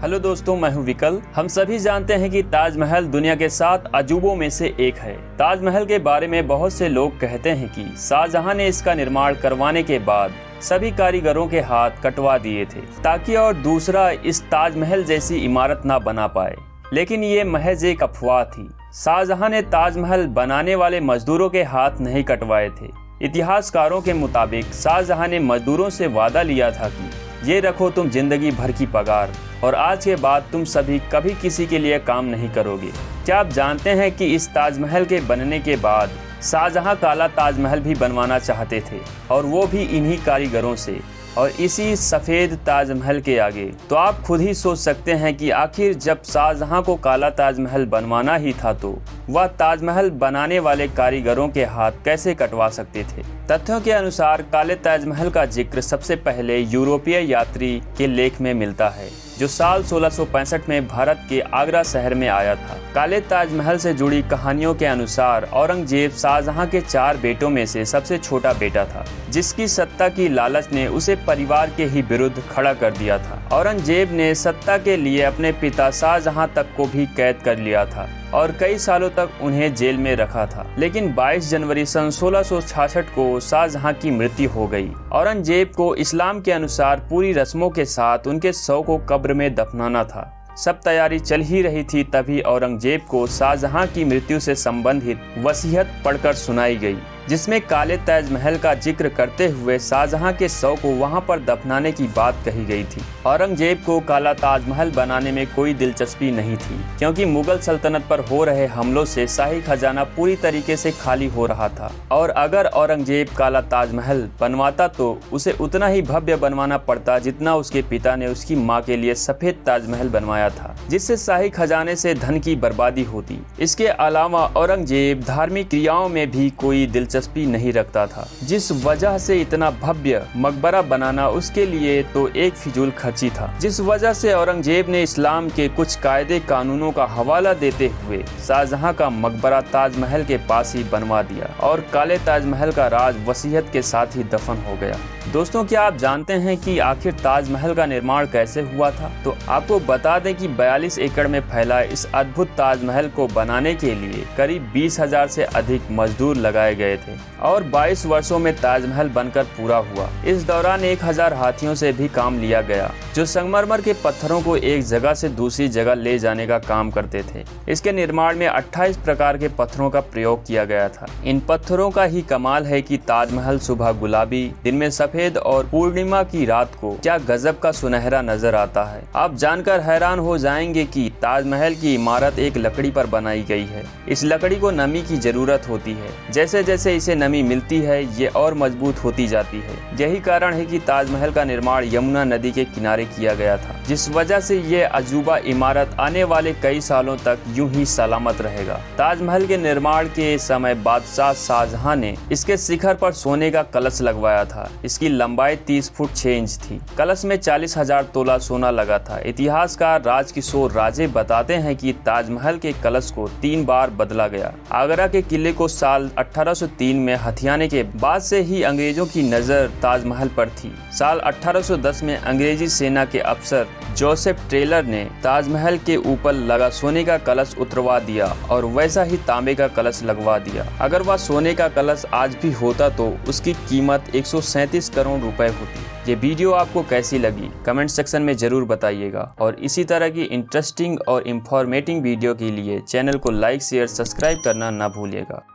Hello दोस्तों, मैं हूं विकल। हम सभी जानते हैं कि ताजमहल दुनिया के 7 अजूबों में से एक है। ताजमहल के बारे में बहुत से लोग कहते हैं कि शाहजहां ने इसका निर्माण करवाने के बाद सभी कारीगरों के हाथ कटवा दिए थे ताकि और दूसरा इस ताजमहल जैसी इमारत ना बना पाए, लेकिन ये महज एक अफवाह थी। शाहजहां ने ताजमहल बनाने वाले मजदूरों के हाथ नहीं कटवाए थे। इतिहासकारों के मुताबिक शाहजहां ने मजदूरों से वादा लिया था कि ये रखो तुम जिंदगी भर की पगार, और आज के बाद तुम सभी कभी किसी के लिए काम नहीं करोगे। क्या आप जानते हैं कि इस ताजमहल के बनने के बाद शाहजहां काला ताजमहल भी बनवाना चाहते थे, और वो भी इन्हीं कारीगरों से और इसी सफ़ेद ताजमहल के आगे। तो आप खुद ही सोच सकते हैं कि आखिर जब शाहजहां को काला ताजमहल बनवाना ही था तो वह ताजमहल बनाने वाले कारीगरों के हाथ कैसे कटवा सकते थे। तथ्यों के अनुसार काले ताजमहल का जिक्र सबसे पहले यूरोपीय यात्री के लेख में मिलता है, जो साल 1665 में भारत के आगरा शहर में आया था। काले ताजमहल से जुड़ी कहानियों के अनुसार औरंगजेब शाहजहां के 4 बेटों में से सबसे छोटा बेटा था, जिसकी सत्ता की लालच ने उसे परिवार के ही विरुद्ध खड़ा कर दिया था। औरंगजेब ने सत्ता के लिए अपने पिता शाहजहां तक को भी कैद कर लिया था और कई सालों तक उन्हें जेल में रखा था। लेकिन 22 जनवरी सन 1666 को शाहजहां की मृत्यु हो गई। औरंगजेब को इस्लाम के अनुसार पूरी रस्मों के साथ उनके शव को कब्र में दफनाना था। सब तैयारी चल ही रही थी, तभी औरंगजेब को शाहजहां की मृत्यु से संबंधित वसीयत पढ़कर सुनाई गई, जिसमें काले ताजमहल का जिक्र करते हुए शाहजहां के शव को वहां पर दफनाने की बात कही गई थी। औरंगजेब को काला ताजमहल बनाने में कोई दिलचस्पी नहीं थी, क्योंकि मुगल सल्तनत पर हो रहे हमलों से शाही खजाना पूरी तरीके से खाली हो रहा था, और अगर औरंगजेब काला ताजमहल बनवाता तो उसे उतना ही भव्य बनवाना पड़ता जितना उसके पिता ने उसकी माँ के लिए सफेद ताजमहल बनवाया था, जिससे शाही खजाने से धन की बर्बादी होती। इसके अलावा औरंगजेब धार्मिक क्रियाओं में भी कोई दिलचस्पी नहीं रखता था, जिस वजह से इतना भव्य मकबरा बनाना उसके लिए तो एक फिजूल खर्ची था। जिस वजह से औरंगजेब ने इस्लाम के कुछ कायदे कानूनों का हवाला देते हुए शाहजहां का मकबरा ताजमहल के पास ही बनवा दिया, और काले ताजमहल का राज वसीयत के साथ ही दफन हो गया। दोस्तों, क्या आप जानते हैं कि आखिर ताजमहल का निर्माण कैसे हुआ था? तो आपको बता दें कि 42 एकड़ में फैला इस अद्भुत ताजमहल को बनाने के लिए करीब 20,000 से अधिक मजदूर लगाए गए थे, और 22 वर्षों में ताजमहल बनकर पूरा हुआ। इस दौरान 1000 हाथियों से भी काम लिया गया, जो संगमरमर के पत्थरों को एक जगह से दूसरी जगह ले जाने का काम करते थे। इसके निर्माण में 28 प्रकार के पत्थरों का प्रयोग किया गया था। इन पत्थरों का ही कमाल है कि ताजमहल सुबह गुलाबी, दिन में सफेद, और पूर्णिमा की रात को क्या गजब का सुनहरा नजर आता है। आप जानकर हैरान हो जाएंगे कि ताजमहल की इमारत एक लकड़ी पर बनाई गई है। इस लकड़ी को नमी की जरूरत होती है। जैसे जैसे इसे नमी मिलती है, ये और मजबूत होती जाती है। यही कारण है कि ताजमहल का निर्माण यमुना नदी के किनारे किया गया था, जिस वजह से ये अजूबा इमारत आने वाले कई सालों तक यूं ही सलामत रहेगा। ताजमहल के निर्माण के समय बादशाह शाहजहां ने इसके शिखर पर सोने का कलश लगवाया था। इसकी लंबाई 30 फुट 6 इंच थी। कलश में 40,000 तोला सोना लगा था। इतिहासकार राजकिशोर राजे बताते हैं कि ताजमहल के कलश को 3 बार बदला गया। आगरा के किले को साल 1803 में हथियाने के बाद से ही अंग्रेजों की नजर ताजमहल पर थी। साल 1810 में अंग्रेजी सेना के अफसर जोसेफ टेलर ने ताजमहल के ऊपर लगा सोने का कलश उतरवा दिया और वैसा ही तांबे का कलश लगवा दिया। अगर वह सोने का कलश आज भी होता तो उसकी कीमत 137 करोड़ रुपए होती। ये वीडियो आपको कैसी लगी कमेंट सेक्शन में जरूर बताइएगा, और इसी तरह की इंटरेस्टिंग और इंफॉर्मेटिव वीडियो के लिए चैनल को लाइक, शेयर, सब्सक्राइब करना ना भूलिएगा।